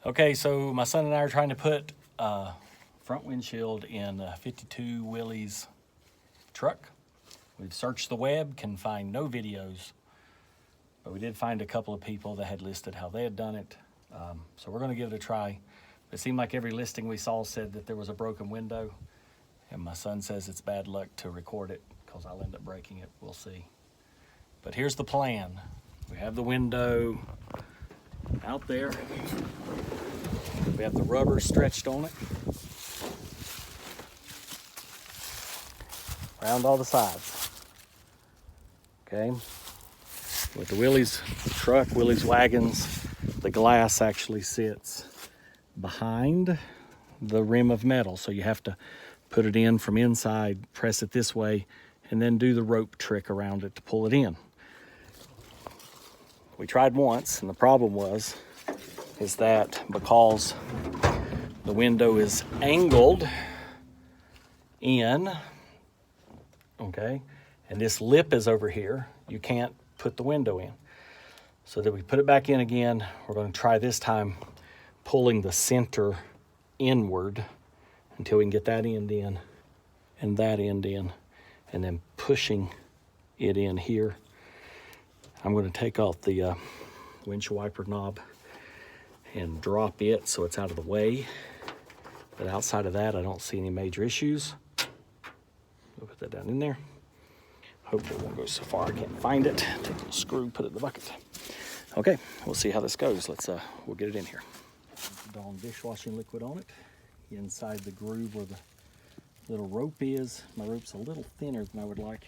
Okay, so my son and I are trying to put front windshield in a 52 Willys truck. We've searched the web, can find no videos, but we did find a couple of people that had listed how they had done it. So we're gonna give it a try. It seemed like every listing we saw said that there was a broken window, and my son says it's bad luck to record it because I'll end up breaking it. We'll see. But here's the plan. We have the window out there. We have the rubber stretched on it around all the sides. Okay. With the Willys truck, Willys wagons, the glass actually sits behind the rim of metal. So you have to put it in from inside, press it this way, and then do the rope trick around it to pull it in. We tried once, and the problem is that because the window is angled in, okay, and this lip is over here, you can't put the window in. So that we put it back in again. We're going to try this time pulling the center inward until we can get that end in and that end in, and then pushing it in here. I'm going to take off the windshield wiper knob and drop it so it's out of the way. But outside of that, I don't see any major issues. We'll put that down in there. Hopefully it won't go so far I can't find it. Take a little screw, put it in the bucket. Okay, we'll see how this goes. We'll get it in here. Dawn dishwashing liquid on it. Inside the groove where the little rope is. My rope's a little thinner than I would like.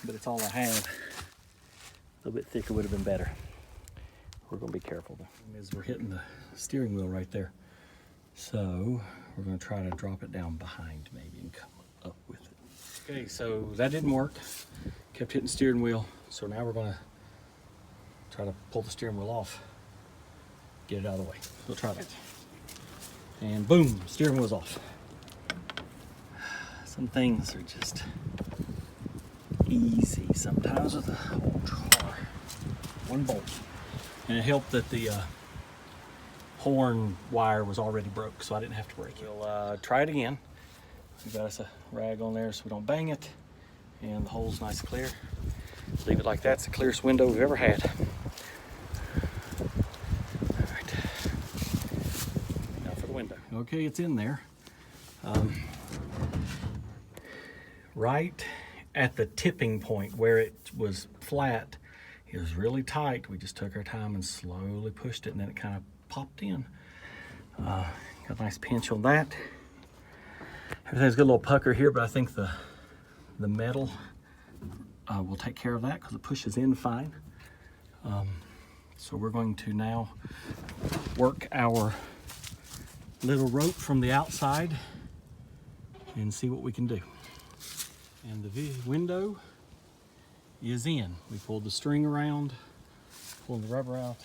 But it's all I have. A little bit thicker would have been better. We're gonna be careful though. As we're hitting the steering wheel right there. So we're gonna try to drop it down behind maybe and come up with it. Okay, so that didn't work. Kept hitting the steering wheel. So now we're gonna try to pull the steering wheel off. Get it out of the way. We'll try that. And boom, steering wheel's off. Some things are just easy sometimes with the whole car. One bolt. And it helped that the horn wire was already broke, so I didn't have to break it. We'll try it again. We got us a rag on there so we don't bang it. And the hole's nice and clear. Leave it like that. It's the clearest window we've ever had. All right. Now for the window. Okay, it's in there. Right at the tipping point where it was flat, it was really tight. We just took our time and slowly pushed it, and then it kind of popped in. Got a nice pinch on that. Everything's got a little pucker here, but I think the metal will take care of that because it pushes in fine. So we're going to now work our little rope from the outside and see what we can do. And the window is in. We pulled the string around, pulled the rubber out.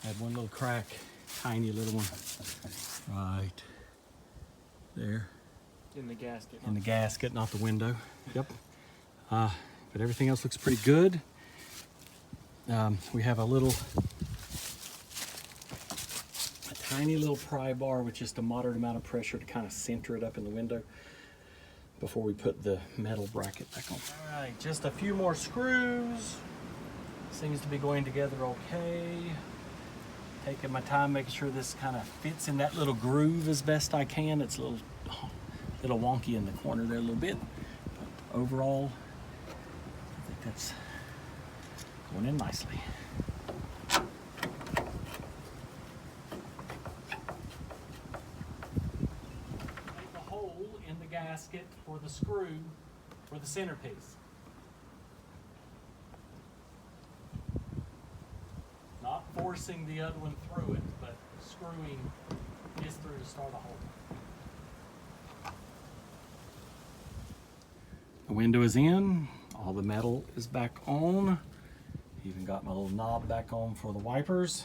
Had one little crack, tiny little one, right there. In the gasket. In the gasket, not the window. Yep. But everything else looks pretty good. We have a tiny little pry bar with just a moderate amount of pressure to kind of center it up in the window before we put the metal bracket back on. All right, just a few more screws. Seems to be going together okay. Taking my time, making sure this kind of fits in that little groove as best I can. It's a little wonky in the corner there a little bit. But overall, I think that's going in nicely. In the gasket for the screw for the centerpiece. Not forcing the other one through it, but screwing this through to start a hole. The window is in, all the metal is back on. Even got my little knob back on for the wipers.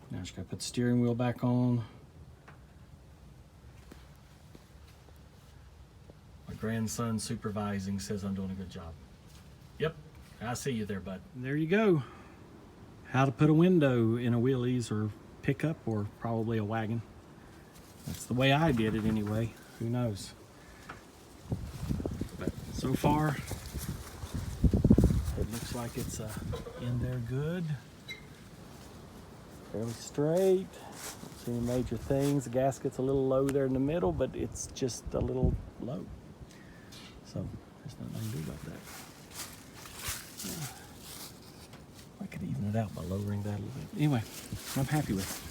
Now I just gotta put the steering wheel back on. Grandson supervising says I'm doing a good job. Yep, I see you there, bud. There you go. how to put a window in a Willys or pickup or probably a wagon. That's the way I did it anyway. Who knows? But so far, it looks like it's in there good. Fairly straight. Don't see any major things. The gasket's a little low there in the middle, but it's just a little low. So there's nothing I can do about that. I could even it out by lowering that a little bit. Anyway, I'm happy with it.